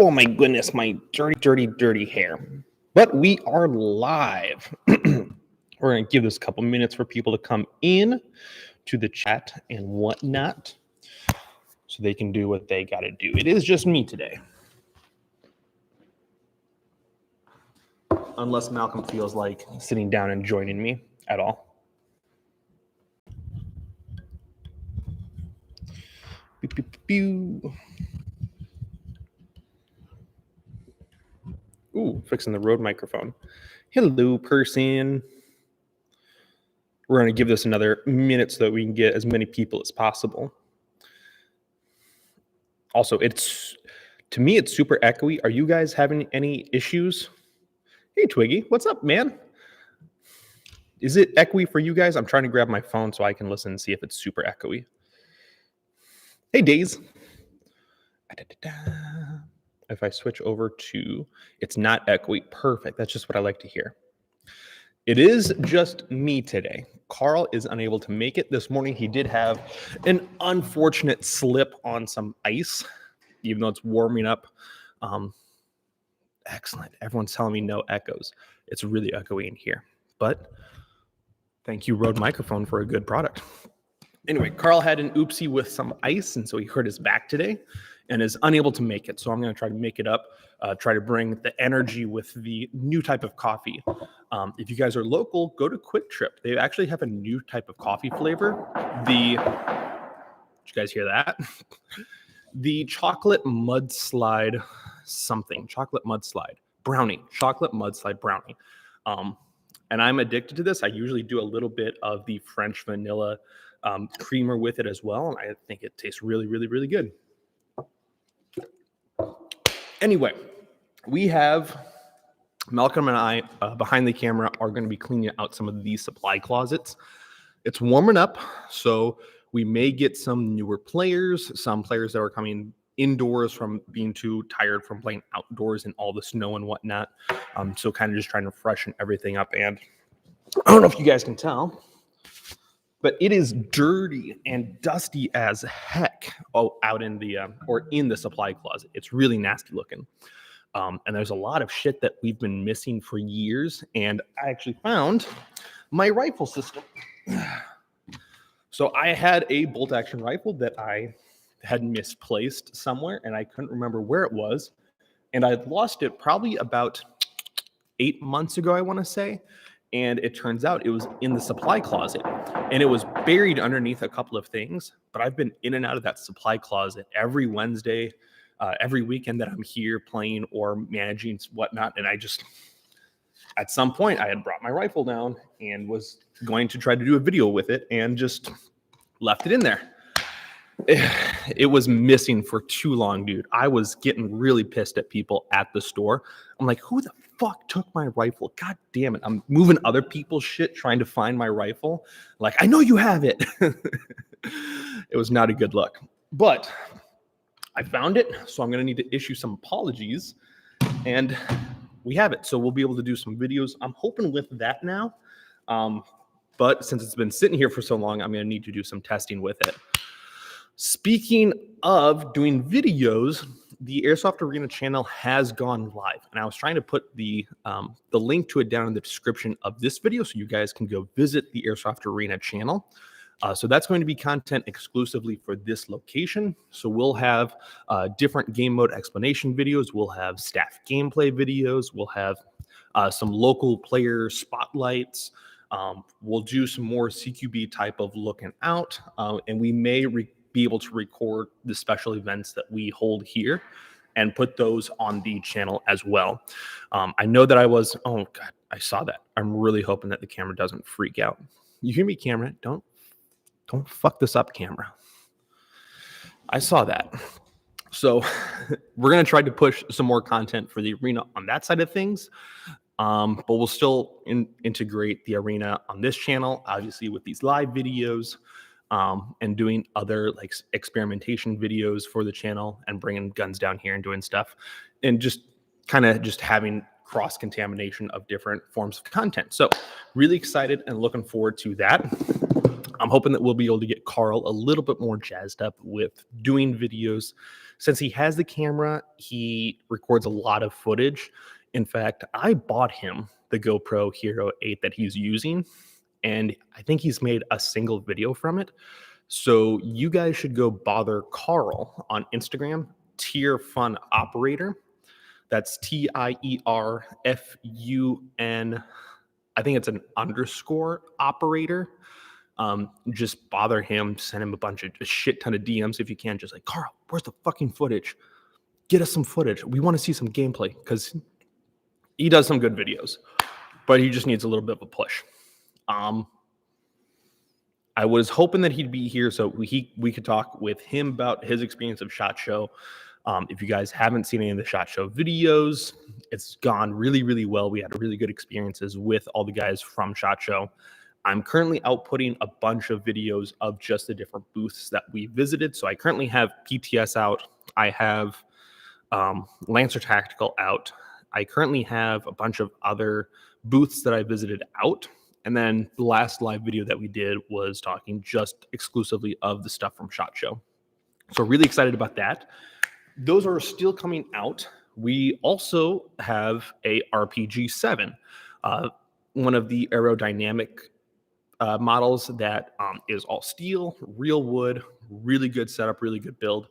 Oh my goodness, my dirty hair. But we are live. We're going to give this a couple minutes for people to come in to the chat and whatnot so they can do what they got to do. It is just me today. Unless Malcolm feels like sitting down and joining me at all. Pew, pew, pew. Ooh, fixing the Rode microphone. Hello, person. We're going to give this another minute so that we can get as many people as possible. Also, to me, it's super echoey. Are you guys having any issues? Hey, Twiggy, what's up, man? Is it echoey for you guys? I'm trying to grab my phone so I can listen and see if it's super echoey. Hey, Days. If I switch over to, it's not echoey. Perfect. That's just what I like to hear. It is just me today. Carl is unable to make it this morning. He did have an unfortunate slip on some ice, even though it's warming up. Excellent. Everyone's telling me no echoes. It's really echoey in here. But thank you, Rode Microphone, for a good product. Anyway, Carl had an oopsie with some ice, and so he hurt his back today and is unable to make it. So I'm going to try to make it up, try to bring the energy with the new type of coffee. If you guys are local, go to Quick Trip. They actually have a new type of coffee flavor. Did you guys hear that? The chocolate mudslide something. Chocolate mudslide brownie. Chocolate mudslide brownie. And I'm addicted to this. I usually do a little bit of the French vanilla creamer with it as well. And I think it tastes really, really, really good. Anyway, we have Malcolm and I behind the camera are going to be cleaning out some of these supply closets. It's warming up, so we may get some newer players, some players that are coming indoors from being too tired from playing outdoors in all the snow and whatnot. So kind of just trying to freshen everything up. And I don't know if you guys can tell, but it is dirty and dusty as heck out in the in the supply closet. It's really nasty looking. And there's a lot of shit that we've been missing for years. And I actually found my rifle system. So I had a bolt action rifle that I had misplaced somewhere, and I couldn't remember where it was. And I'd lost it probably about 8 months ago, I want to say. And it turns out it was in the supply closet, and it was buried underneath a couple of things. But I've been in and out of that supply closet every Wednesday, every weekend that I'm here playing or managing whatnot. And I just, at some point, I had brought my rifle down and was going to try to do a video with it and just left it in there. It was missing for too long, dude. I was getting really pissed at people at the store. I'm like, who the fuck took my rifle? God damn it. I'm moving other people's shit trying to find my rifle. Like, I know you have it. It was not a good look. But I found it, so I'm going to need to issue some apologies. And we have it. So we'll be able to do some videos. I'm hoping with that now. But since it's been sitting here for so long, I'm going to need to do some testing with it. Speaking of doing videos, the Airsoft Arena channel has gone live, and I was trying to put the link to it down in the description of this video so you guys can go visit the Airsoft Arena channel. So that's going to be content exclusively for this location. So we'll have different game mode explanation videos. We'll have staff gameplay videos. We'll have some local player spotlights. We'll do some more CQB type of looking out, and we may be able to record the special events that we hold here and put those on the channel as well. I know that oh God, I saw that. I'm really hoping that the camera doesn't freak out. You hear me, camera? Don't fuck this up, camera. I saw that. So we're going to try to push some more content for the arena on that side of things. But we'll still integrate the arena on this channel, obviously with these live videos. And doing other like experimentation videos for the channel and bringing guns down here and doing stuff and just kind of just having cross contamination of different forms of content. So really excited and looking forward to that. I'm hoping that we'll be able to get Carl a little bit more jazzed up with doing videos. Since he has the camera, he records a lot of footage. In fact, I bought him the GoPro Hero 8 that he's using, and I think he's made a single video from it. So you guys should go bother Carl on Instagram, Tier Fun Operator. That's TIERFUN. I think it's an underscore operator. Just bother him, send him a shit ton of DMs if you can. Just like, Carl, where's the fucking footage? Get us some footage. We want to see some gameplay, because he does some good videos, but he just needs a little bit of a push. I was hoping that he'd be here so we could talk with him about his experience of SHOT Show. If you guys haven't seen any of the SHOT Show videos, it's gone really, really well. We had really good experiences with all the guys from SHOT Show. I'm currently outputting a bunch of videos of just the different booths that we visited. So I currently have PTS out. I have Lancer Tactical out. I currently have a bunch of other booths that I visited out. And then the last live video that we did was talking just exclusively of the stuff from SHOT Show. So really excited about that. Those are still coming out. We also have a RPG-7, one of the aerodynamic models that is all steel, real wood, really good setup, really good build,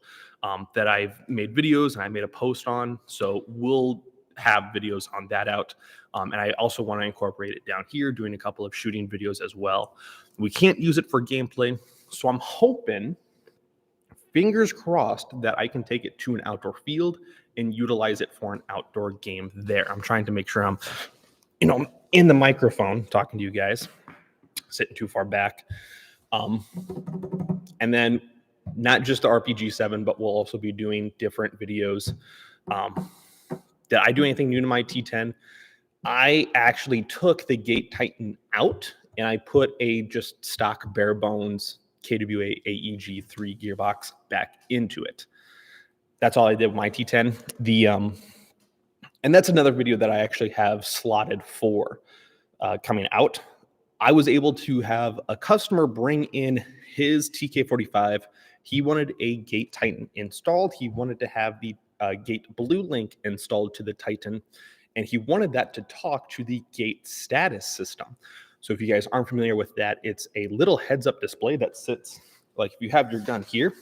that I've made videos and I made a post on. So we'll have videos on that out. And I also want to incorporate it down here, doing a couple of shooting videos as well. We can't use it for gameplay, so I'm hoping, fingers crossed, that I can take it to an outdoor field and utilize it for an outdoor game there. I'm trying to make sure I'm, in the microphone talking to you guys, sitting too far back. And then not just the RPG-7, but we'll also be doing different videos. Did I do anything new to my T10? I actually took the Gate Titan out and I put a just stock bare bones KWA AEG3 gearbox back into it. That's all I did with my T10. And that's another video that I actually have slotted for coming out. I was able to have a customer bring in his TK45. He wanted a Gate Titan installed. He wanted to have the Gate Blue Link installed to the Titan, and he wanted that to talk to the Gate status system. So if you guys aren't familiar with that, it's a little heads-up display that sits, like if you have your gun here,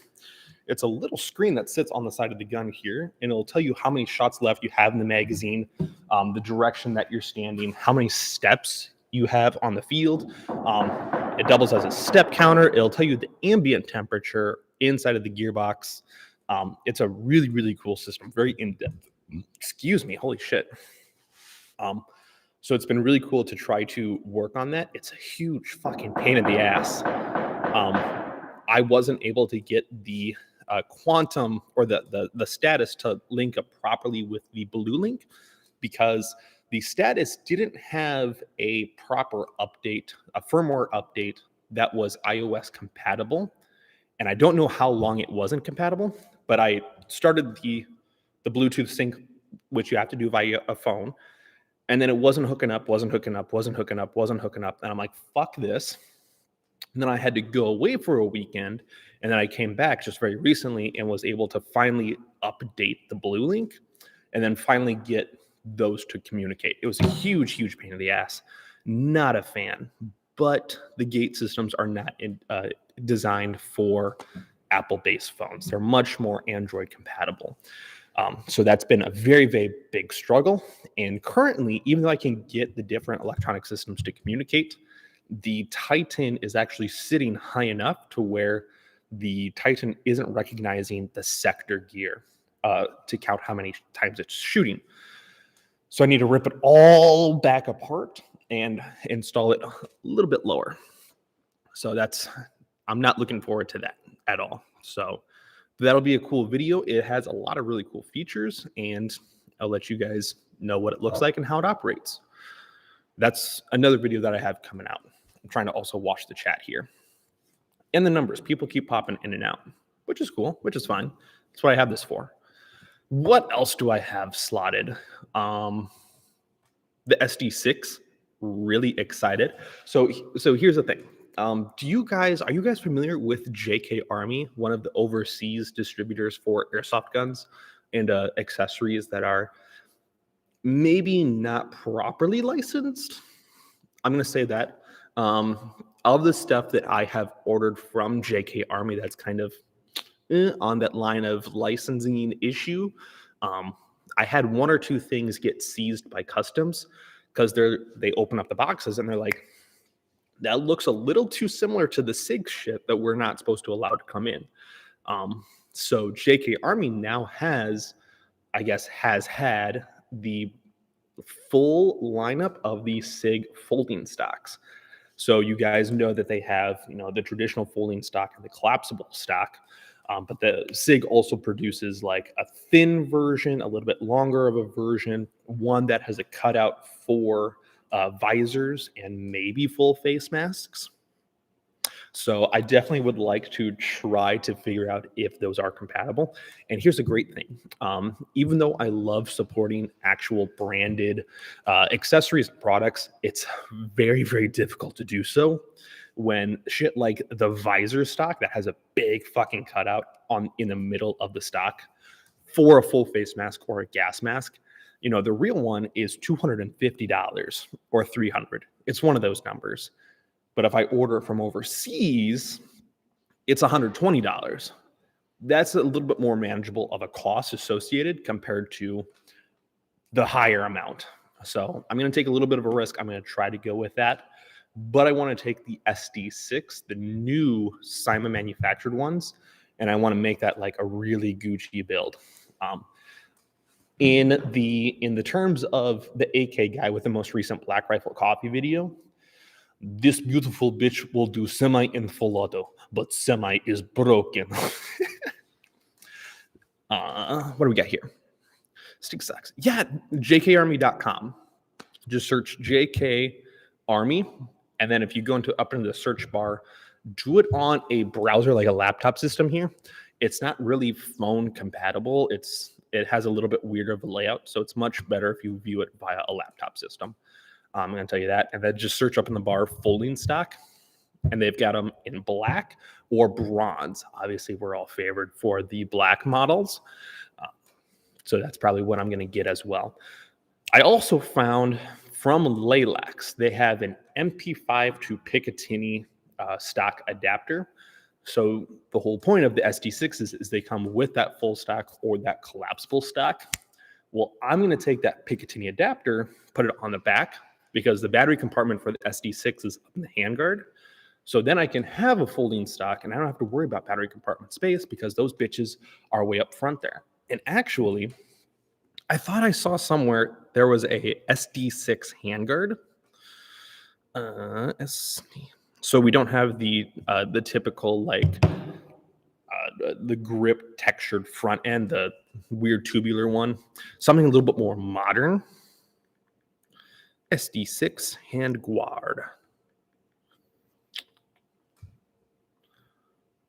it's a little screen that sits on the side of the gun here, and it'll tell you how many shots left you have in the magazine, the direction that you're standing, how many steps you have on the field. It doubles as a step counter. It'll tell you the ambient temperature inside of the gearbox. It's a really, really cool system, very in-depth. Excuse me, holy shit. So it's been really cool to try to work on that. It's a huge fucking pain in the ass. I wasn't able to get the quantum or the status to link up properly with the Blue Link, because the status didn't have a proper update, a firmware update that was iOS compatible. And I don't know how long it wasn't compatible, but I started the Bluetooth sync, which you have to do via a phone. And then it wasn't hooking up. And I'm like, fuck this. And then I had to go away for a weekend. And then I came back just very recently and was able to finally update the Blue Link and then finally get those to communicate. It was a huge, huge pain in the ass. Not a fan. But the Gate systems are not designed for Apple-based phones. They're much more Android compatible. So that's been a very, very big struggle. And currently, even though I can get the different electronic systems to communicate, the Titan is actually sitting high enough to where the Titan isn't recognizing the sector gear to count how many times it's shooting. So I need to rip it all back apart and install it a little bit lower. So I'm not looking forward to that at all. So that'll be a cool video. It has a lot of really cool features, and I'll let you guys know what it looks like and how it operates. That's another video that I have coming out. I'm trying to also watch the chat here. And the numbers, people keep popping in and out, which is cool, which is fine. That's what I have this for. What else do I have slotted? The SD6, really excited. So here's the thing. Are you guys familiar with JK Army, one of the overseas distributors for airsoft guns and accessories that are maybe not properly licensed? I'm going to say that. Of the stuff that I have ordered from JK Army that's kind of on that line of licensing issue, I had one or two things get seized by customs because they open up the boxes and they're like, that looks a little too similar to the SIG shit that we're not supposed to allow to come in. So JK Army now has had the full lineup of the SIG folding stocks. So you guys know that they have, the traditional folding stock and the collapsible stock. But the SIG also produces like a thin version, a little bit longer of a version, one that has a cutout for visors and maybe full face masks. So I definitely would like to try to figure out if those are compatible. And here's a great thing. Even though I love supporting actual branded accessories and products, it's very, very difficult to do so when shit like the visor stock that has a big fucking cutout in the middle of the stock for a full face mask or a gas mask. The real one is $250 or $300. It's one of those numbers. But if I order from overseas, it's $120. That's a little bit more manageable of a cost associated compared to the higher amount. So I'm going to take a little bit of a risk. I'm going to try to go with that. But I want to take the SD6, the new Simon manufactured ones, and I want to make that like a really Gucci build. In the terms of the AK guy with the most recent Black Rifle Coffee video, this beautiful bitch will do semi in full auto, but semi is broken. What do we got here? Stick socks. Yeah, jkarmy.com. Just search JK Army. And then if you go up into the search bar, do it on a browser like a laptop system here. It's not really phone compatible. It has a little bit weirder of a layout. So it's much better if you view it via a laptop system. I'm going to tell you that. And then just search up in the bar folding stock. And they've got them in black or bronze. Obviously, we're all favored for the black models. So that's probably what I'm going to get as well. I also found from Lilacs, they have an MP5 to Picatinny stock adapter. So the whole point of the SD6s is they come with that full stock or that collapsible stock. Well, I'm going to take that Picatinny adapter, put it on the back, because the battery compartment for the SD6 is up in the handguard. So then I can have a folding stock and I don't have to worry about battery compartment space because those bitches are way up front there. And actually, I thought I saw somewhere there was a SD6 handguard. So we don't have the typical the grip textured front end, the weird tubular one. Something a little bit more modern. SD6 handguard.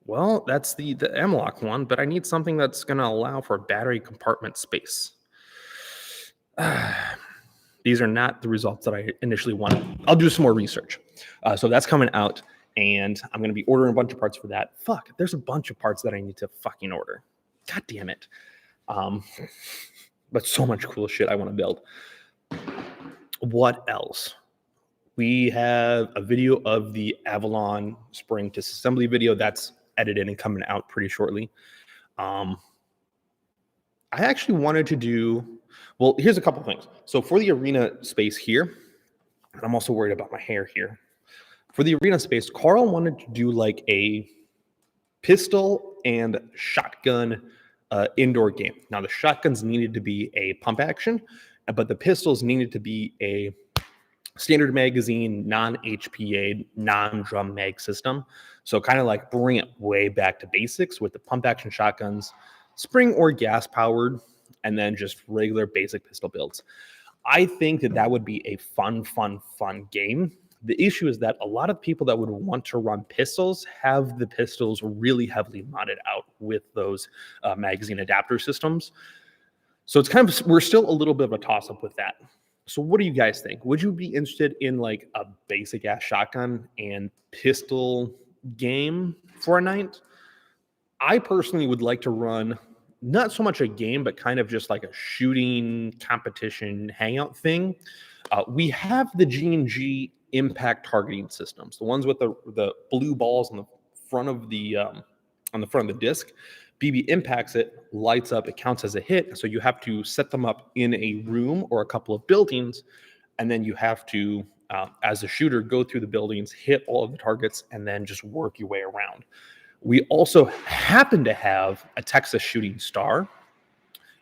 Well, that's the M-Lock one, but I need something that's going to allow for battery compartment space. These are not the results that I initially wanted. I'll do some more research. So that's coming out, and I'm going to be ordering a bunch of parts for that. Fuck, there's a bunch of parts that I need to fucking order. God damn it. But so much cool shit I want to build. What else? We have a video of the Avalon spring disassembly video that's edited and coming out pretty shortly. I actually wanted to do, well, here's a couple things. So for the arena space here, and I'm also worried about my hair here. For the arena space, Carl wanted to do like a pistol and shotgun indoor game. Now the shotguns needed to be a pump action, but the pistols needed to be a standard magazine, non-HPA, non-drum mag system. So kind of like bring it way back to basics with the pump action shotguns, spring or gas powered, and then just regular basic pistol builds. I think that would be a fun game. The issue is that a lot of people that would want to run pistols have the pistols really heavily modded out with those magazine adapter systems. So it's kind of, we're still a little bit of a toss-up with that. So what do you guys think? Would you be interested in like a basic ass shotgun and pistol game for a night? I personally would like to run not so much a game, but kind of just like a shooting competition hangout thing. We have the G&G impact targeting systems, the ones with the blue balls on the front of the disc. BB impacts it, lights up, it counts as a hit. So you have to set them up in a room or a couple of buildings, and then you have to, as a shooter, go through the buildings, hit all of the targets, and then just work your way around. We also happen to have a Texas Shooting Star,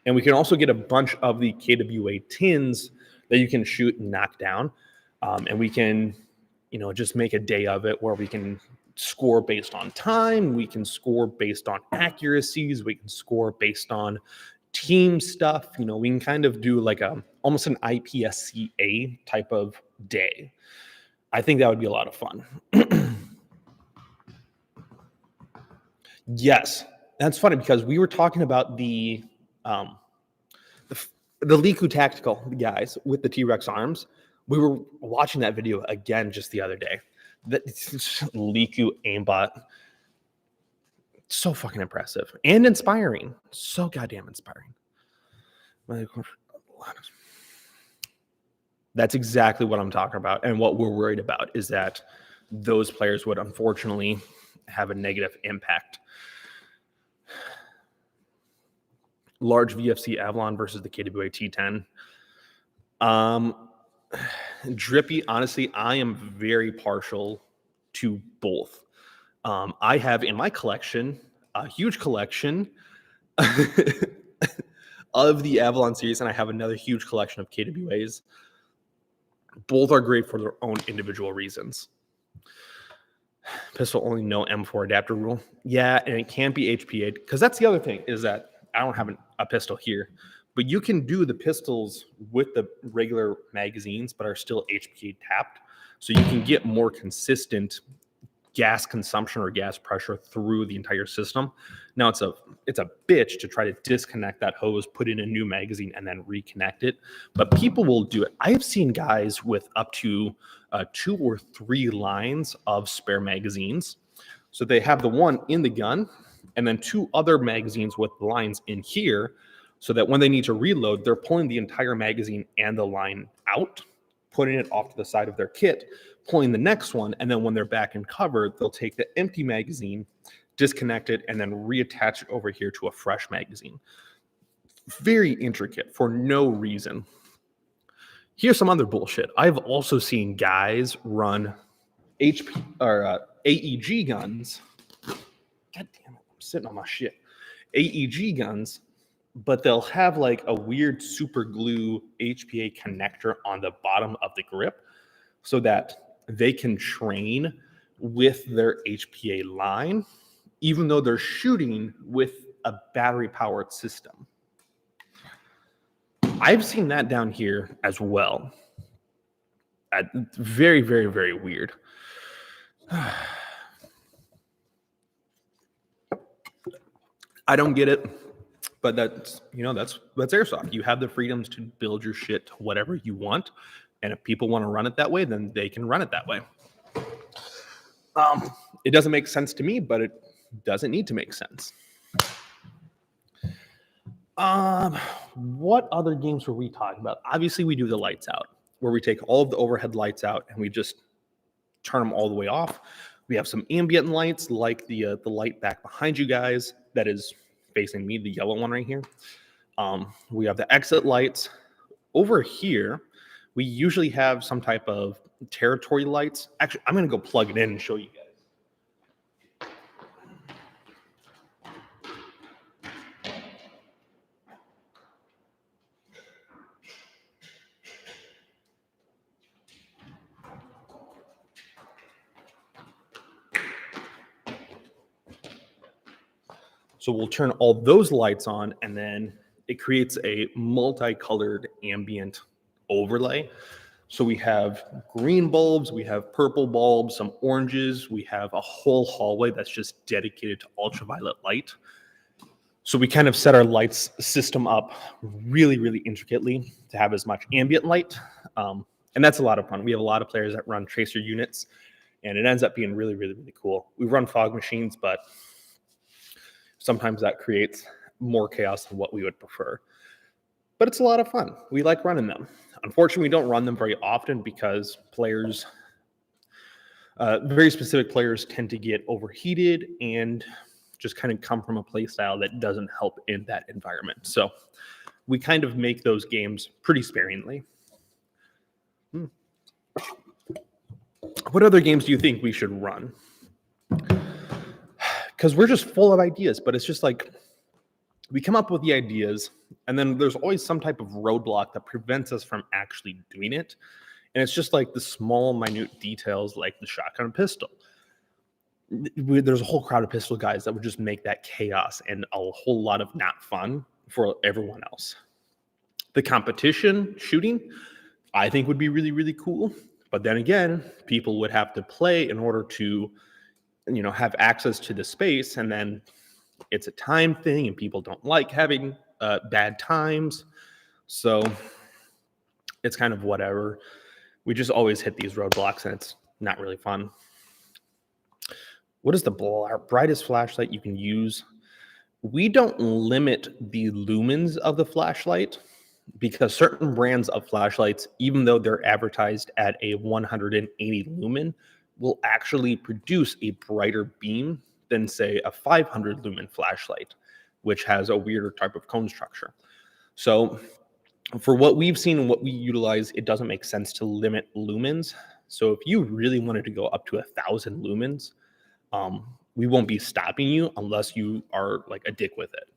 and we can also get a bunch of the KWA tins that you can shoot and knock down. And we can, just make a day of it where we can score based on time, we can score based on accuracies, we can score based on team stuff. We can kind of do like almost an IPSCA type of day. I think that would be a lot of fun. Yes, that's funny because we were talking about the Liku Tactical guys with the T-Rex arms. We were watching that video again just the other day. That Liku aimbot, so fucking impressive and inspiring. So goddamn inspiring. That's exactly what I'm talking about, and what we're worried about is that those players would unfortunately have a negative impact. Large VFC Avalon versus the KWA T10. Drippy, honestly, I am very partial to both. I have in my collection a huge collection of the Avalon series, and I have another huge collection of KWAs. Both are great for their own individual reasons. Pistol only, no M4 adapter rule. Yeah, and it can't be HPA'd, because that's the other thing, is that I don't have a pistol here, but you can do the pistols with the regular magazines, but are still HPA tapped. So you can get more consistent gas consumption or gas pressure through the entire system. Now it's a bitch to try to disconnect that hose, put in a new magazine, and then reconnect it. But people will do it. I have seen guys with up to 2 or 3 lines of spare magazines. So they have the one in the gun, and then 2 other magazines with lines in here, so that when they need to reload, they're pulling the entire magazine and the line out, putting it off to the side of their kit, pulling the next one, and then when they're back in cover, they'll take the empty magazine, disconnect it, and then reattach it over here to a fresh magazine. Very intricate for no reason. Here's some other bullshit. I've also seen guys run AEG guns. God damn it, I'm sitting on my shit. AEG guns, but they'll have like a weird super glue HPA connector on the bottom of the grip so that they can train with their HPA line, even though they're shooting with a battery powered system. I've seen that down here as well. Very, very, very weird. I don't get it, but that's Airsoft. You have the freedoms to build your shit to whatever you want, and if people want to run it that way, then they can run it that way. It doesn't make sense to me, but it doesn't need to make sense. What other games were we talking about? Obviously, we do the lights out, where we take all of the overhead lights out and we just turn them all the way off. We have some ambient lights, like the light back behind you guys that is facing me, the yellow one right here. We have the exit lights. Over here, we usually have some type of territory lights. Actually, I'm going to go plug it in and show you guys. So we'll turn all those lights on, and then it creates a multicolored ambient overlay. So we have green bulbs, we have purple bulbs, some oranges, we have a whole hallway that's just dedicated to ultraviolet light. So we kind of set our lights system up really, really intricately to have as much ambient light And that's a lot of fun. We have a lot of players that run tracer units, and it ends up being really, really, really cool. We run fog machines, but sometimes that creates more chaos than what we would prefer. But it's a lot of fun. We like running them. Unfortunately, we don't run them very often because players, very specific players, tend to get overheated and just kind of come from a play style that doesn't help in that environment. So we kind of make those games pretty sparingly. What other games do you think we should run? Because we're just full of ideas, but it's just like we come up with the ideas, and then there's always some type of roadblock that prevents us from actually doing it. And it's just like the small, minute details like the shotgun pistol. There's a whole crowd of pistol guys that would just make that chaos and a whole lot of not fun for everyone else. The competition shooting, I think, would be really, really cool. But then again, people would have to play in order to, have access to the space. And then it's a time thing, and people don't like having bad times. So it's kind of whatever. We just always hit these roadblocks, and it's not really fun. What is the brightest flashlight you can use? We don't limit the lumens of the flashlight, because certain brands of flashlights, even though they're advertised at a 180 lumen, will actually produce a brighter beam than, say, a 500 lumen flashlight, which has a weirder type of cone structure. So for what we've seen and what we utilize, it doesn't make sense to limit lumens. So if you really wanted to go up to 1,000 lumens, we won't be stopping you unless you are like a dick with it.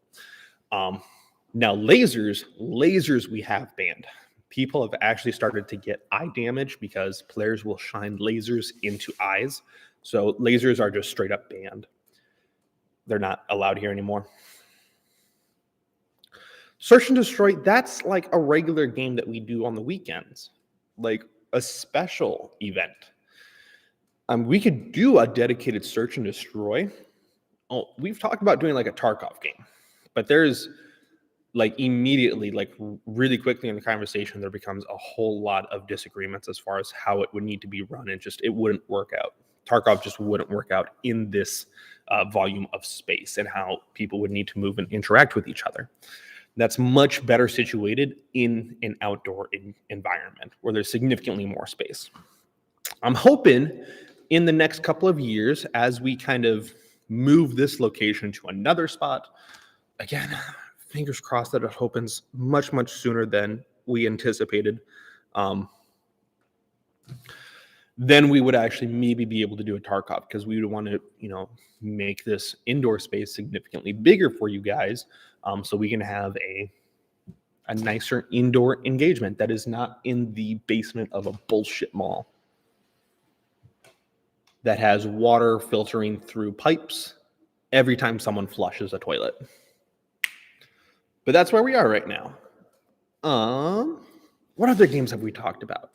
Now, lasers we have banned. People have actually started to get eye damage because players will shine lasers into eyes. So lasers are just straight up banned. They're not allowed here anymore. Search and destroy, that's like a regular game that we do on the weekends, like a special event. We could do a dedicated search and destroy. Oh, we've talked about doing like a Tarkov game, but there's like immediately, like really quickly in the conversation, there becomes a whole lot of disagreements as far as how it would need to be run, and just it wouldn't work out. Tarkov just wouldn't work out in this volume of space and how people would need to move and interact with each other. That's much better situated in an outdoor environment where there's significantly more space. I'm hoping in the next couple of years, as we kind of move this location to another spot, again, fingers crossed that it opens much, much sooner than we anticipated, then we would actually maybe be able to do a Tarkov, because we would want to, make this indoor space significantly bigger for you guys, so we can have a nicer indoor engagement that is not in the basement of a bullshit mall that has water filtering through pipes every time someone flushes a toilet. But that's where we are right now. What other games have we talked about?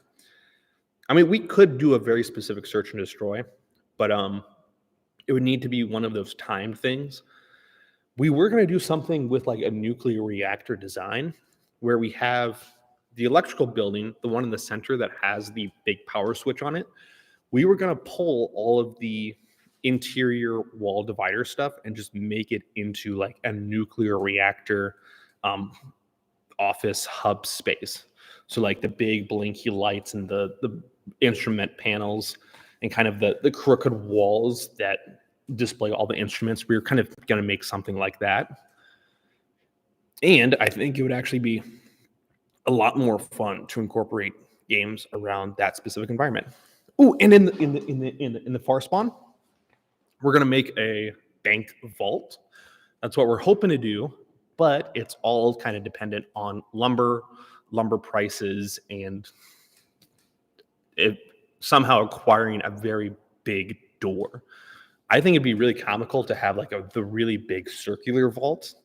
I mean, we could do a very specific search and destroy, but it would need to be one of those timed things. We were going to do something with like a nuclear reactor design, where we have the electrical building, the one in the center that has the big power switch on it. We were going to pull all of the interior wall divider stuff and just make it into like a nuclear reactor office hub space. So like the big blinky lights and the instrument panels and kind of the crooked walls that display all the instruments. We were kind of going to make something like that. And I think it would actually be a lot more fun to incorporate games around that specific environment. Oh, and in the far spawn, we're going to make a bank vault. That's what we're hoping to do, but it's all kind of dependent on lumber prices, and it somehow acquiring a very big door. I think it'd be really comical to have like the really big circular vault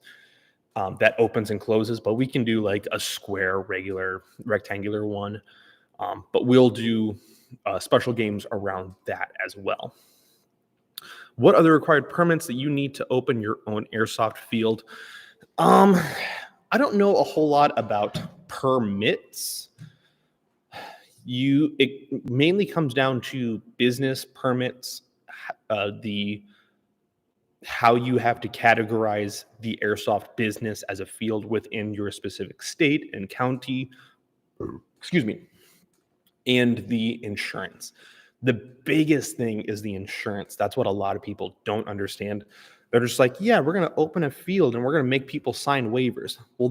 that opens and closes, but we can do like a square, regular, rectangular one. But we'll do special games around that as well. What other required permits that you need to open your own airsoft field? I don't know a whole lot about permits. It mainly comes down to business permits, how you have to categorize the airsoft business as a field within your specific state and county, excuse me, and the insurance. The biggest thing is the insurance. That's what a lot of people don't understand. They're just like, yeah, we're going to open a field and we're going to make people sign waivers. Well,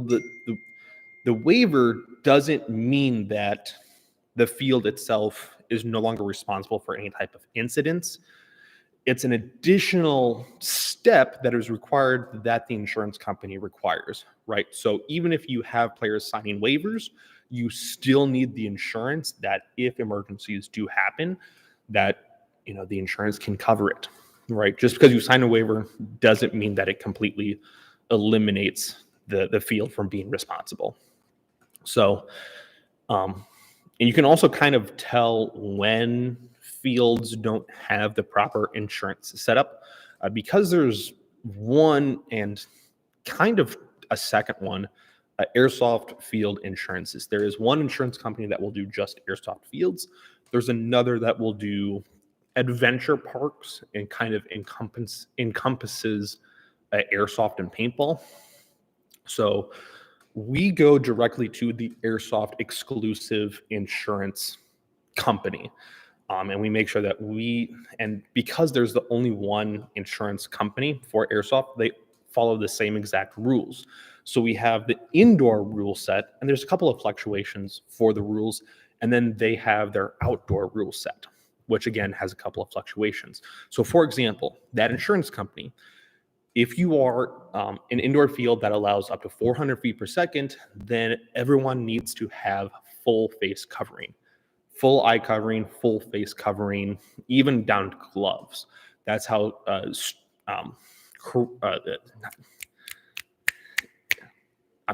the waiver doesn't mean that the field itself is no longer responsible for any type of incidents. It's an additional step that is required that the insurance company requires, right? So even if you have players signing waivers, you still need the insurance that if emergencies do happen, that the insurance can cover it, right? Just because you sign a waiver doesn't mean that it completely eliminates the field from being responsible. So, and you can also kind of tell when fields don't have the proper insurance set up because there's one and kind of a second one, airsoft field insurances. There is one insurance company that will do just airsoft fields. There's another that will do adventure parks and kind of encompasses airsoft and paintball. So we go directly to the airsoft exclusive insurance company. And we make sure that because there's the only one insurance company for airsoft, they follow the same exact rules. So we have the indoor rule set, and there's a couple of fluctuations for the rules, and then they have their outdoor rule set, which again has a couple of fluctuations. So for example, that insurance company, if you are an indoor field that allows up to 400 feet per second, then everyone needs to have full face covering. Full eye covering, full face covering, even down to gloves. That's how I'm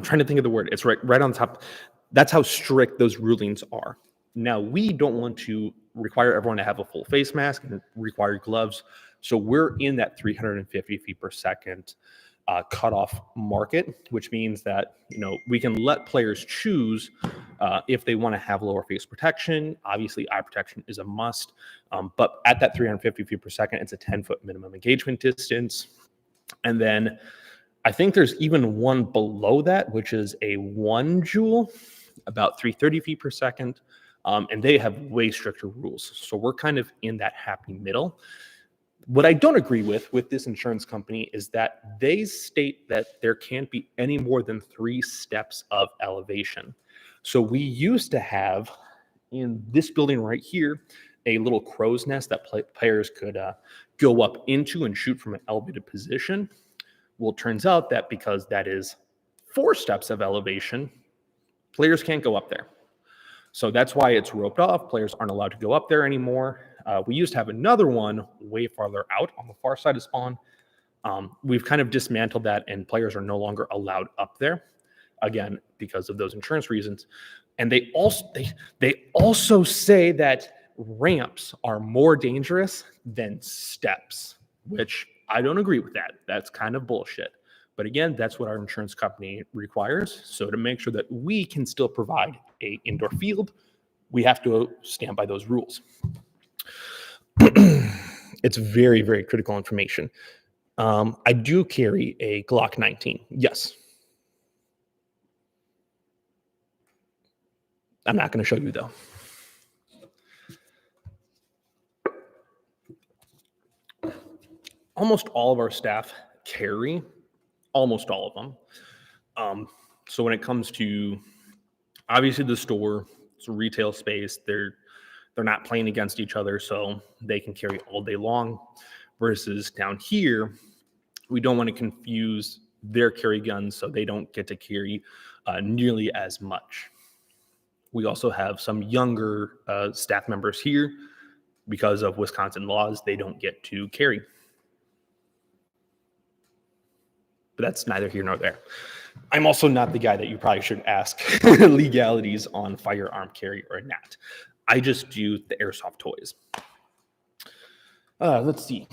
trying to think of the word. It's right on top. That's how strict those rulings are. Now, we don't want to require everyone to have a full face mask and require gloves. So we're in that 350 feet per second cutoff market, which means that we can let players choose if they want to have lower face protection. Obviously, eye protection is a must, but at that 350 feet per second, it's a 10-foot minimum engagement distance. And then I think there's even one below that, which is a 1 joule, about 330 feet per second, and they have way stricter rules. So we're kind of in that happy middle. What I don't agree with this insurance company is that they state that there can't be any more than 3 steps of elevation. So we used to have in this building right here a little crow's nest that players could go up into and shoot from an elevated position. Well, it turns out that because that is 4 steps of elevation, players can't go up there. So that's why it's roped off. Players aren't allowed to go up there anymore. We used to have another one way farther out on the far side of spawn. We've kind of dismantled that, and players are no longer allowed up there, again, because of those insurance reasons. And they also say that ramps are more dangerous than steps, which I don't agree with that. That's kind of bullshit. But again, that's what our insurance company requires. So to make sure that we can still provide an indoor field, we have to stand by those rules. It's very, very critical information. I do carry a Glock 19. Yes. I'm not going to show you, though. Almost all of our staff carry, almost all of them. So when it comes to, obviously, the store, it's a retail space, they're not playing against each other, so they can carry all day long. Versus down here, we don't want to confuse their carry guns, so they don't get to carry nearly as much. We also have some younger staff members here. Because of Wisconsin laws, they don't get to carry. But that's neither here nor there. I'm also not the guy that you probably should ask legalities on firearm carry or not. I just do the airsoft toys. Let's see.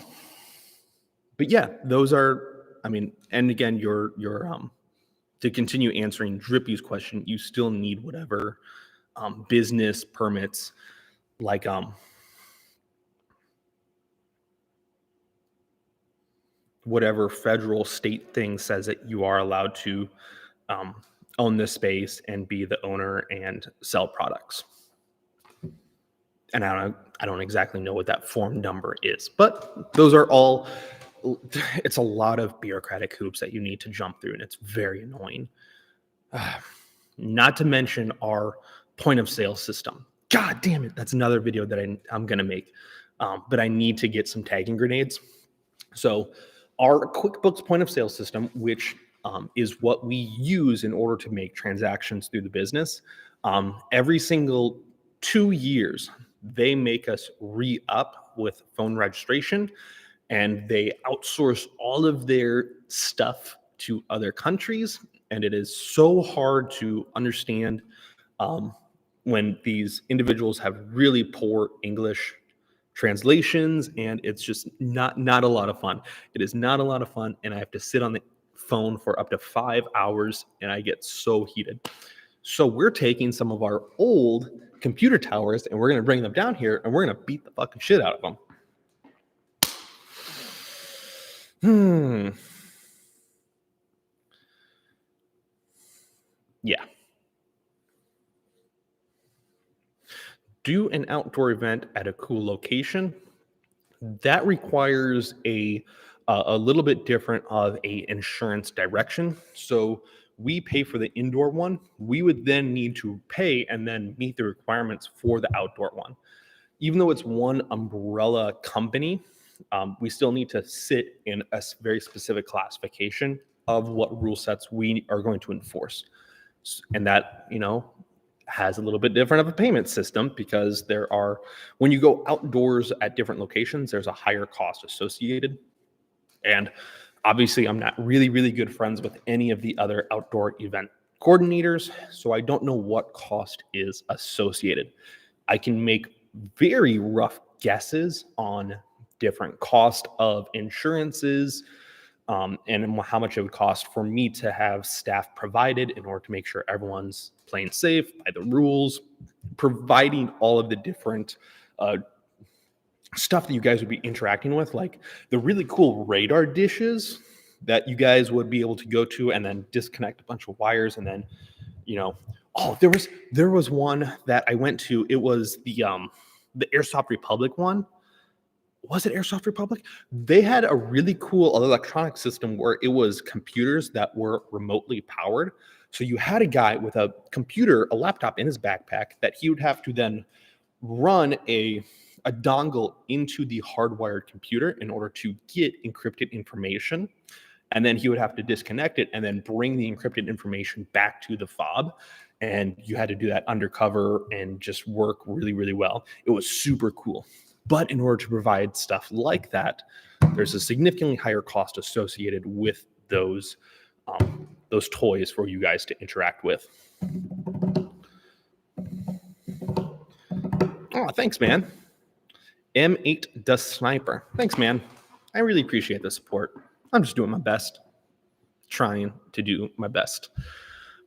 But yeah, those are, and again, your to continue answering Drippy's question, you still need whatever business permits, like whatever federal state thing says that you are allowed to um, own this space and be the owner and sell products. And I don't exactly know what that form number is, but those are all, it's a lot of bureaucratic hoops that you need to jump through, and it's very annoying. Not to mention our point of sale system. God damn it. That's another video that I'm going to make. But I need to get some tagging grenades. So our QuickBooks point of sale system, which is what we use in order to make transactions through the business, every single 2 years, they make us re-up with phone registration, and they outsource all of their stuff to other countries. And it is so hard to understand when these individuals have really poor English translations, and it's just not a lot of fun. It is not a lot of fun, and I have to sit on the phone for up to 5 hours, and I get so heated. So we're taking some of our old computer towers, and we're going to bring them down here, and we're going to beat the fucking shit out of them. Yeah. Do an outdoor event at a cool location. That requires a little bit different of a insurance direction. So we pay for the indoor one. We would then need to pay and then meet the requirements for the outdoor one. Even though it's one umbrella company, we still need to sit in a very specific classification of what rule sets we are going to enforce. And that, has a little bit different of a payment system, because when you go outdoors at different locations, there's a higher cost associated. And obviously, I'm not really, really good friends with any of the other outdoor event coordinators, so I don't know what cost is associated. I can make very rough guesses on different cost of insurances, and how much it would cost for me to have staff provided in order to make sure everyone's playing safe by the rules, providing all of the different stuff that you guys would be interacting with, like the really cool radar dishes that you guys would be able to go to and then disconnect a bunch of wires, and then, there was one that I went to. It was the Airsoft Republic one. Was it Airsoft Republic? They had a really cool electronic system where it was computers that were remotely powered. So you had a guy with a computer, a laptop in his backpack that he would have to then run a dongle into the hardwired computer in order to get encrypted information. And then he would have to disconnect it and then bring the encrypted information back to the fob. And you had to do that undercover and just work really, really well. It was super cool. But in order to provide stuff like that, there's a significantly higher cost associated with those toys for you guys to interact with. Oh, thanks, man. M8 the Sniper. Thanks, man. I really appreciate the support. I'm just doing my best. Trying to do my best.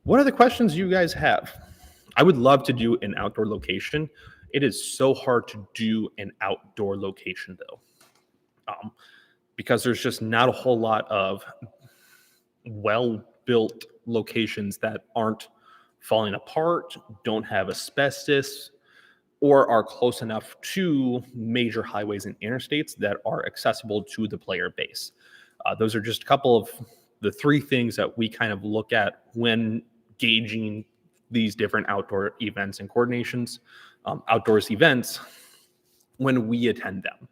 What other questions you guys have? I would love to do an outdoor location. It is so hard to do an outdoor location, though, because there's just not a whole lot of well-built locations that aren't falling apart, don't have asbestos, or are close enough to major highways and interstates that are accessible to the player base. Those are just a couple of the three things that we kind of look at when gauging these different outdoor events and coordinations, outdoors events, when we attend them.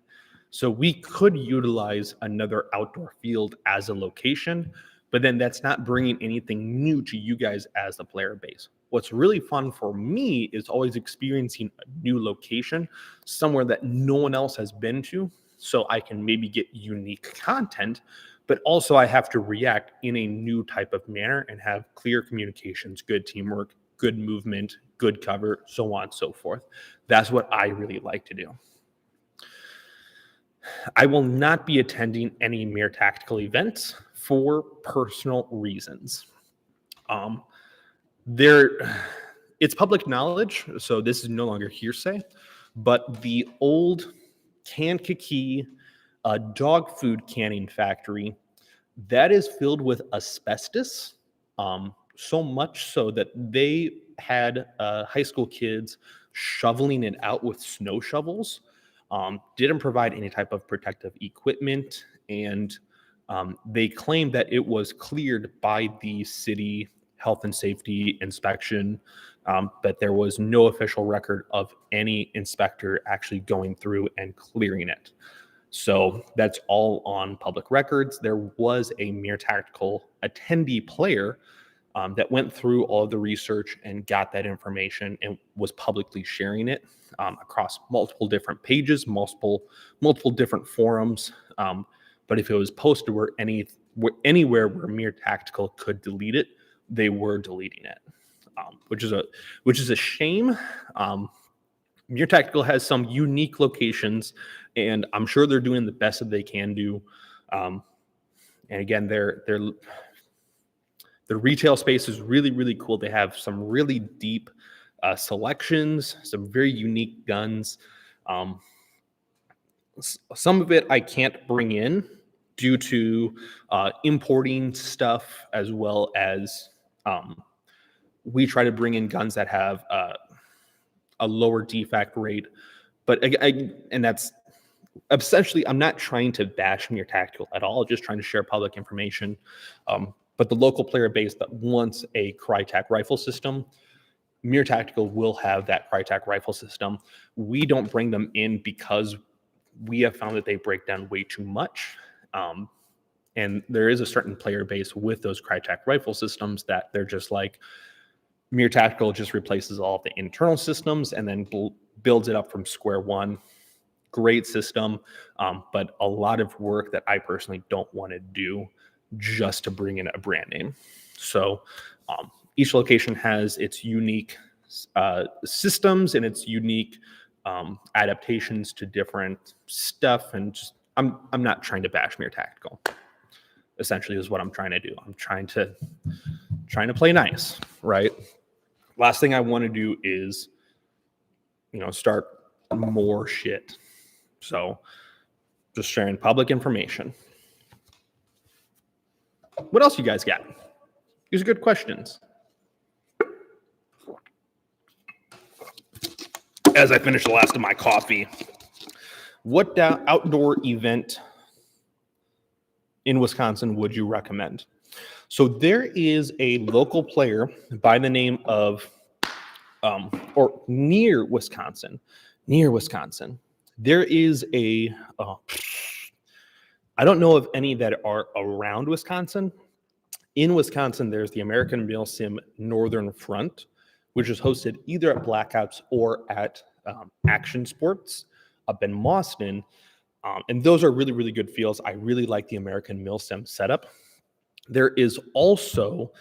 So we could utilize another outdoor field as a location, but then that's not bringing anything new to you guys as the player base. What's really fun for me is always experiencing a new location, somewhere that no one else has been to, so I can maybe get unique content, but also I have to react in a new type of manner and have clear communications, good teamwork, good movement, good cover, so on and so forth. That's what I really like to do. I will not be attending any mere tactical events for personal reasons. it's public knowledge, so this is no longer hearsay, but the old Kankakee dog food canning factory, that is filled with asbestos, so much so that they had high school kids shoveling it out with snow shovels. Didn't provide any type of protective equipment, and they claimed that it was cleared by the city health and safety inspection, but there was no official record of any inspector actually going through and clearing it. So that's all on public records. There was a Mere Tactical attendee player that went through all of the research and got that information and was publicly sharing it across multiple different pages, multiple different forums. But if it was posted anywhere where Mere Tactical could delete it, they were deleting it, which is a shame. Mere Tactical has some unique locations, and I'm sure they're doing the best that they can do. And again, their retail space is really, really cool. They have some really deep selections, some very unique guns. Some of it I can't bring in due to importing stuff, as well as we try to bring in guns that have a lower defect rate. But and that's essentially, I'm not trying to bash Mere Tactical at all, just trying to share public information. But the local player base that wants a Crytek rifle system, Mere Tactical will have that Crytek rifle system. We don't bring them in because we have found that they break down way too much. And there is a certain player base with those Crytek rifle systems that they're just like, Mere Tactical just replaces all of the internal systems and then builds it up from square one. Great system, but a lot of work that I personally don't want to do just to bring in a brand name. So each location has its unique systems and its unique adaptations to different stuff. And just I'm not trying to bash Mere Tactical. Essentially, is what I'm trying to do. I'm trying to play nice, right? Last thing I want to do is, start more shit. So just sharing public information. What else you guys got? These are good questions. As I finish the last of my coffee, what outdoor event in Wisconsin would you recommend? So there is a local player by the name of, or near Wisconsin, there is I don't know of any that are around Wisconsin. In Wisconsin, there's the American Milsim Northern Front, which is hosted either at Blackouts or at Action Sports up in Mauston. And those are really, really good fields. I really like the American Milsim setup. There is also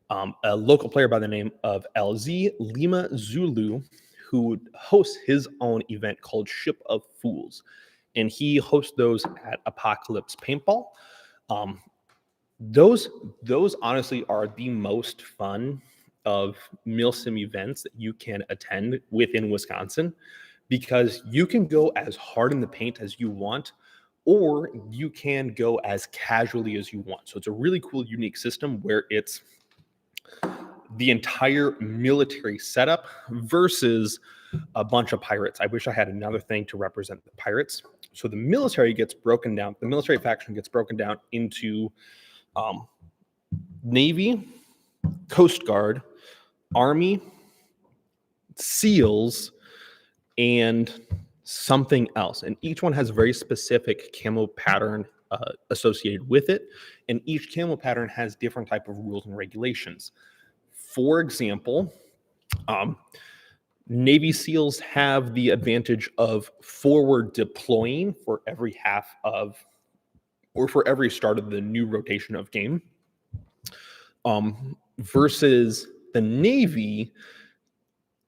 a local player by the name of LZ Lima Zulu, who hosts his own event called Ship of Fools. And he hosts those at Apocalypse Paintball. Those honestly are the most fun of Milsim events that you can attend within Wisconsin, because you can go as hard in the paint as you want, or you can go as casually as you want. So it's a really cool, unique system where it's the entire military setup versus a bunch of pirates. I wish I had another thing to represent the pirates. So the military faction gets broken down into Navy, Coast Guard, Army, SEALs, and something else. And each one has a very specific camo pattern associated with it. And each camo pattern has different type of rules and regulations. For example, Navy SEALs have the advantage of forward deploying for every for every start of the new rotation of game, versus the Navy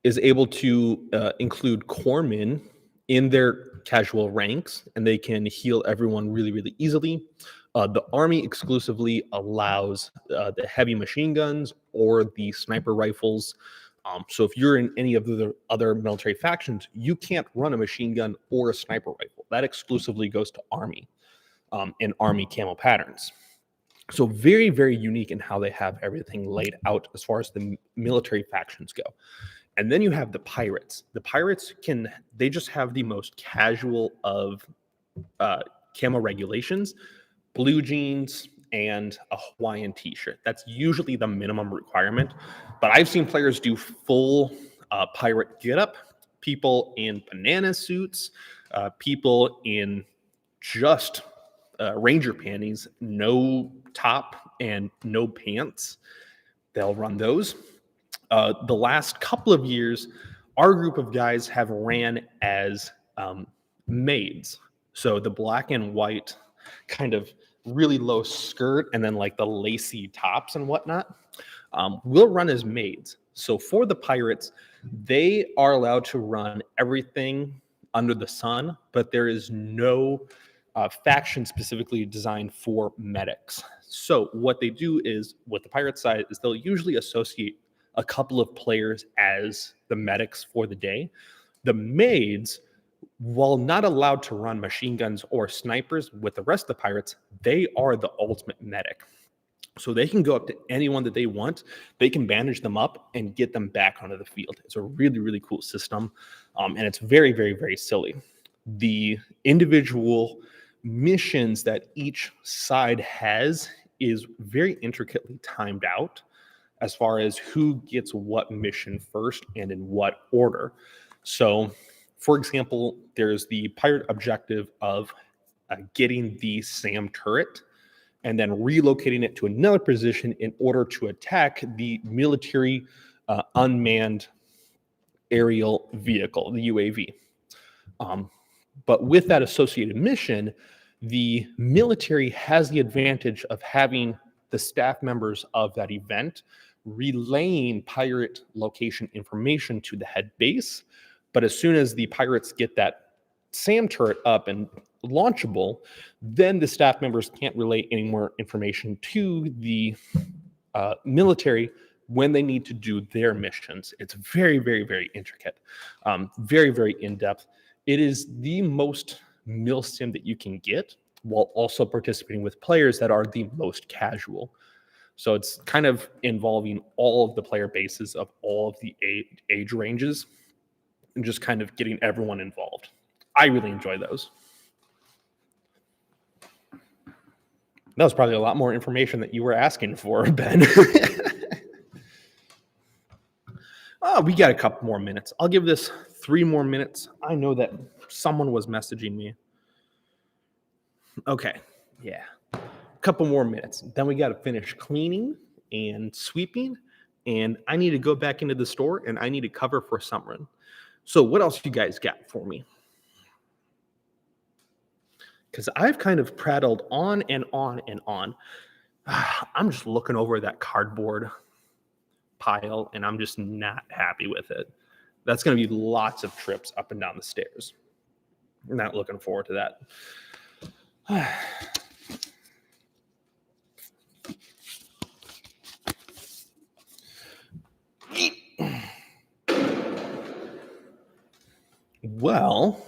is able to include corpsmen in their casual ranks, and they can heal everyone really, really easily. The Army exclusively allows the heavy machine guns or the sniper rifles So if you're in any of the other military factions, you can't run a machine gun or a sniper rifle. That exclusively goes to Army and Army camo patterns. So very, very unique in how they have everything laid out as far as the military factions go. And then you have the pirates. The pirates they just have the most casual of camo regulations, blue jeans and a Hawaiian t-shirt. That's usually the minimum requirement. But I've seen players do full pirate getup, people in banana suits, people in just ranger panties, no top and no pants. They'll run those. The last couple of years, our group of guys have ran as maids. So the black and white kind of really low skirt and then like the lacy tops and whatnot, we'll run as maids. So for the pirates, they are allowed to run everything under the sun, but there is no faction specifically designed for medics. So what they do is, with the pirate side, is they'll usually associate a couple of players as the medics for the day. The maids, while not allowed to run machine guns or snipers with the rest of the pirates, they are the ultimate medic. So they can go up to anyone that they want. They can bandage them up and get them back onto the field. It's a really, really cool system. And it's very, very, very silly. The individual missions that each side has is very intricately timed out as far as who gets what mission first and in what order. So, for example, there's the pirate objective of getting the SAM turret and then relocating it to another position in order to attack the military unmanned aerial vehicle, the UAV. But with that associated mission, the military has the advantage of having the staff members of that event relaying pirate location information to the head base. But as soon as the pirates get that SAM turret up and launchable, then the staff members can't relay any more information to the military when they need to do their missions. It's very, very, very intricate, very, very in-depth. It is the most milsim that you can get while also participating with players that are the most casual. So it's kind of involving all of the player bases of all of the age ranges and just kind of getting everyone involved. I really enjoy those. That was probably a lot more information that you were asking for, Ben. Oh, we got a couple more minutes. I'll give this 3 more minutes. I know that someone was messaging me. Okay, yeah. A couple more minutes. Then we got to finish cleaning and sweeping, and I need to go back into the store, and I need to cover for Summerin. So what else you guys got for me? Because I've kind of prattled on and on and on. I'm just looking over that cardboard pile, and I'm just not happy with it. That's going to be lots of trips up and down the stairs. I'm not looking forward to that. Well,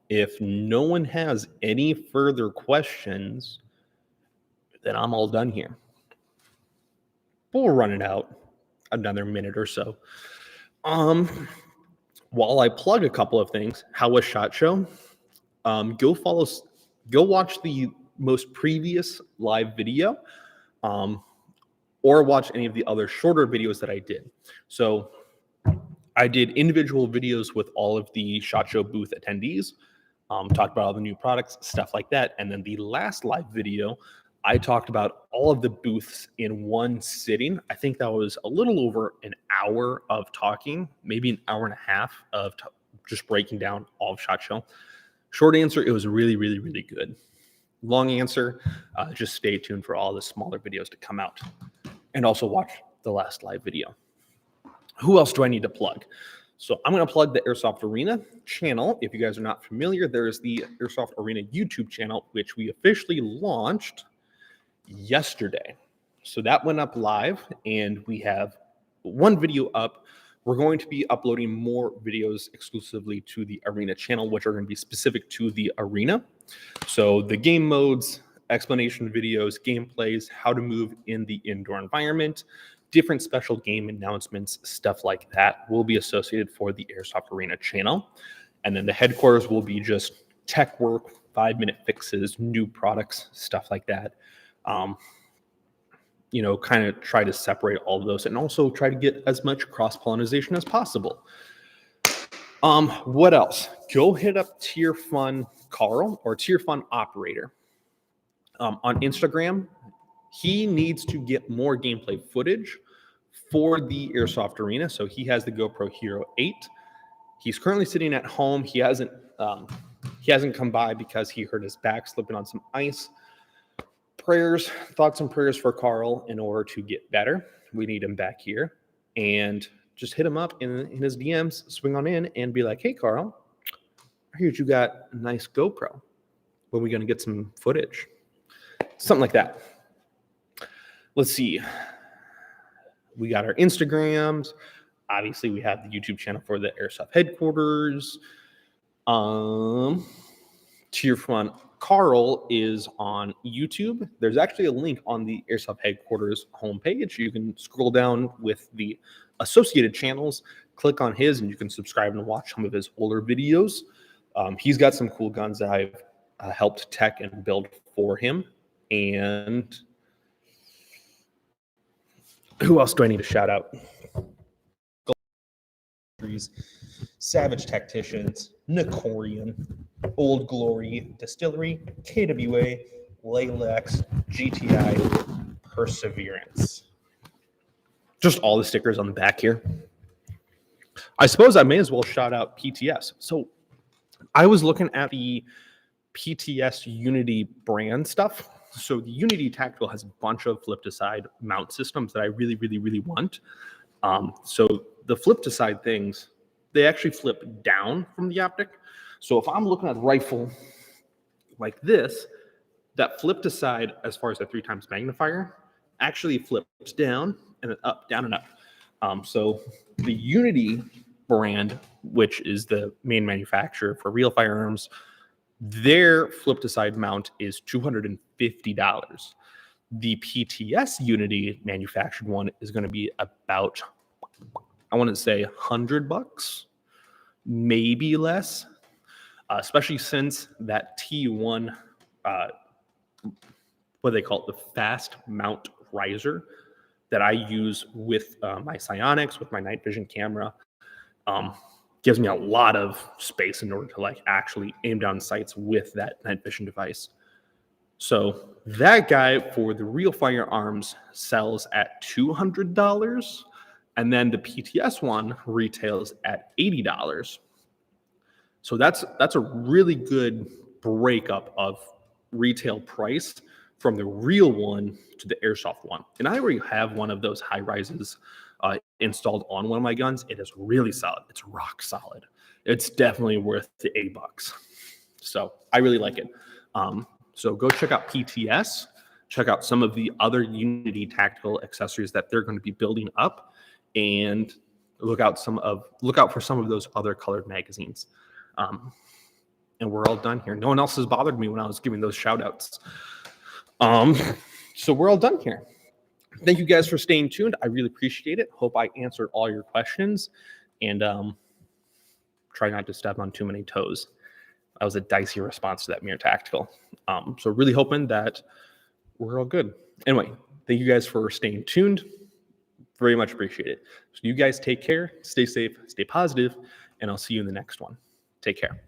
if no one has any further questions, then I'm all done here. We'll run it out another minute or so. While I plug a couple of things, how was SHOT Show? Go watch the most previous live video, or watch any of the other shorter videos that I did. So I did individual videos with all of the SHOT Show booth attendees, talked about all the new products, stuff like that. And then the last live video, I talked about all of the booths in one sitting. I think that was a little over an hour of talking, maybe an hour and a half of just breaking down all of SHOT Show. Short answer, it was really, really, really good. Long answer, just stay tuned for all the smaller videos to come out. And also watch the last live video. Who else do I need to plug? So I'm going to plug the Airsoft Arena channel. If you guys are not familiar, there is the Airsoft Arena YouTube channel, which we officially launched yesterday. So that went up live, and we have one video up We're going to be uploading more videos exclusively to the Arena channel, which are going to be specific to the Arena. So the game modes, explanation videos, gameplays, how to move in the indoor environment, different special game announcements, stuff like that will be associated for the Airsoft Arena channel. And then the headquarters will be just tech work, 5-minute fixes, new products, stuff like that. Kind of try to separate all of those and also try to get as much cross-pollination as possible. What else? Go hit up Tier Fun Carl or Tier Fun Operator on Instagram. He needs to get more gameplay footage for the Airsoft Arena. So he has the GoPro Hero 8. He's currently sitting at home. He hasn't come by because he hurt his back slipping on some ice. Thoughts and prayers for Carl in order to get better. We need him back here. And just hit him up in his DMs, swing on in and be like, hey, Carl, I heard you got a nice GoPro. When are we going to get some footage? Something like that. Let's see. We got our Instagrams. Obviously, we have the YouTube channel for the Airsoft headquarters. Tier Fun Carl is on YouTube. There's actually a link on the Airsoft headquarters homepage. You can scroll down with the associated channels, click on his, and you can subscribe and watch some of his older videos. He's got some cool guns that I've helped tech and build for him. And who else do I need to shout out? Savage Tacticians, Nicorian, Old Glory Distillery, KWA, Laylex, GTI, Perseverance. Just all the stickers on the back here. I suppose I may as well shout out PTS. So I was looking at the PTS Unity brand stuff. So the Unity Tactical has a bunch of flip-to-side mount systems that I really, really, really want. So the flip-to-side things, they actually flip down from the optic. So if I'm looking at a rifle like this, that flip-to-side, as far as the 3x magnifier, actually flips down and then up, down and up. So the Unity brand, which is the main manufacturer for real firearms, their flip-to-side mount is $250. The PTS Unity manufactured one is going to be about, I want to say $100, maybe less, especially since that T1, what they call it, the fast mount riser that I use with my Psionics, with my night vision camera, gives me a lot of space in order to actually aim down sights with that night vision device. So that guy for the real firearms sells at $200, and then the PTS one retails at $80. So that's a really good breakup of retail price from the real one to the Airsoft one. And I already have one of those high rises installed on one of my guns. It is really solid. It's rock solid. It's definitely worth the $8. So I really like it. So go check out PTS. Check out some of the other Unity Tactical accessories that they're going to be building up, and look out for some of those other colored magazines. And we're all done here. No one else has bothered me when I was giving those shout outs. So we're all done here. Thank you guys for staying tuned. I really appreciate it. Hope I answered all your questions, and try not to step on too many toes. That was a dicey response to that Mirror Tactical. So really hoping that we're all good. Anyway, thank you guys for staying tuned. Very much appreciate it. So you guys take care, stay safe, stay positive, and I'll see you in the next one. Take care.